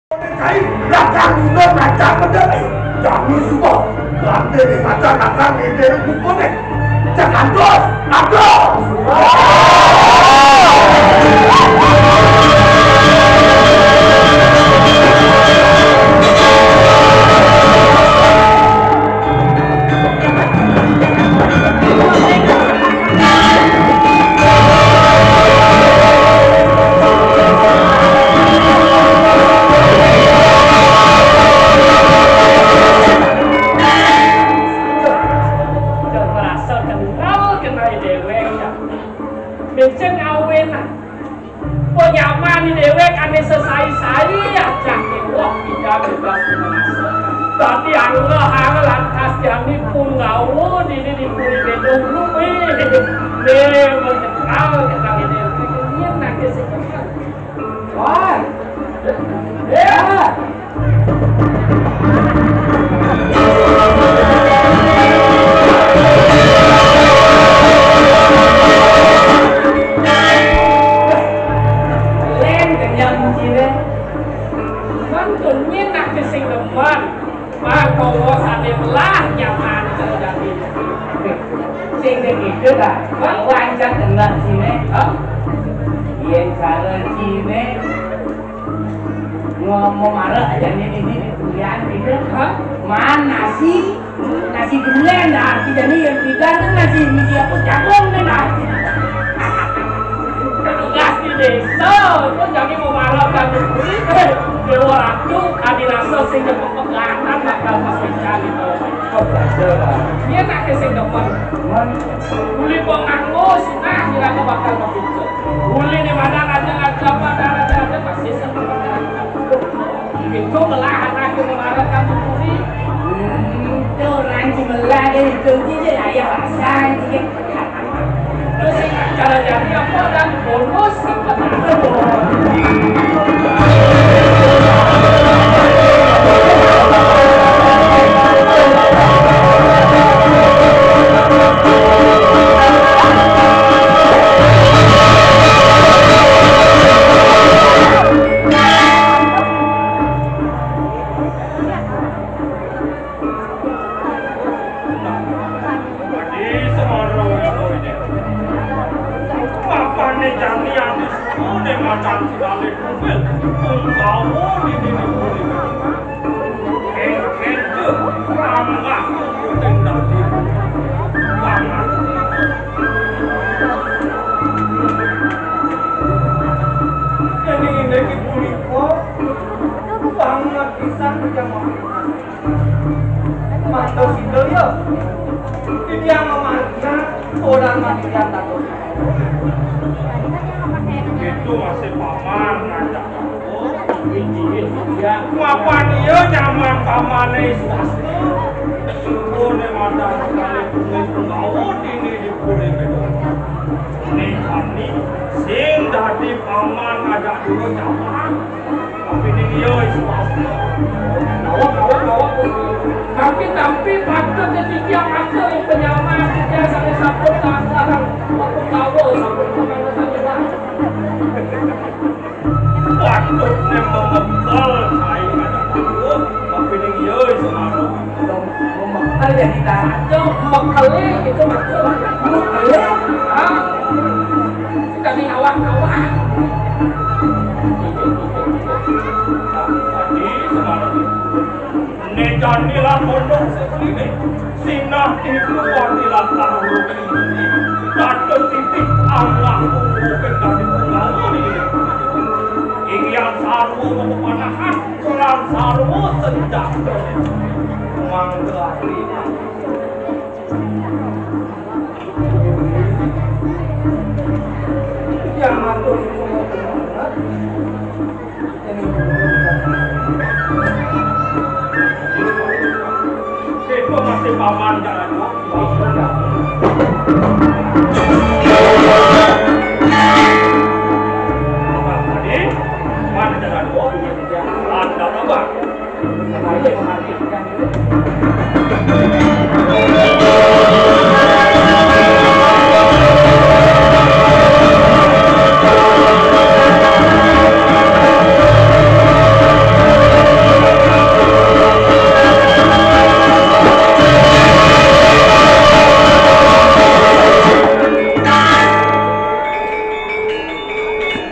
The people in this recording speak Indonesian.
Cái là càng nên là càng mà đấy chẳng như xuống bỏ làm thế để mà chẳng làm ra nghề thế cũng có thể chẳng làm rồi tapi Allah halalan kasih ni pun ngau di puri bedung rumah ni mengenal kita ini ini nak kesekian wah ya lên kenyang gì đấy vẫn còn nhiên nak kesekian mà cầu sanh lá nyaman terjadi. Sing begitu lah, kalau lancar dengan sini, yang cara sini ngomong marah aja ini kuliah itu, mana nasi kemuliaan dah, kita ni yang tiga tu nasi misi apa jagung ni dah. Tugas di desa, tu jadi mau marah kan dewa ratu adilasa sehingga pemegatan bakal masih cari dia nak kesing depan uli pengangus nah kira bakal berbicara uli di mana ada masih sebenarnya itu melahan aku mengarahkan uli itu orang cimelah itu dia ayah rasanya terus cara jadi apa dan bonus itu masih paman ngajak ya apa dia nyaman paman swasta sungguh ne mata sekali pengawut ini di puri bedong ini kami sing dadi paman ngajak dulu nyaman tapi ini dia swasta awak tapi patut jadi yang ada yang penyaman dia sampai sabut sekarang waktu tahu sabut kemana saja patut memekal saya ada dulu tapi ini dia sekarang memekal jadi tak ada memekalnya itu maksudnya memekalnya kami awak-awak nejan nila pondok sekali sinah itu wadilah taruh ini datang titik Allah bukan dari pulau ini ingin saru memanahan kurang saru sedang mangga ini yang atur itu masih paman jalan tadi mana jalan ada apa?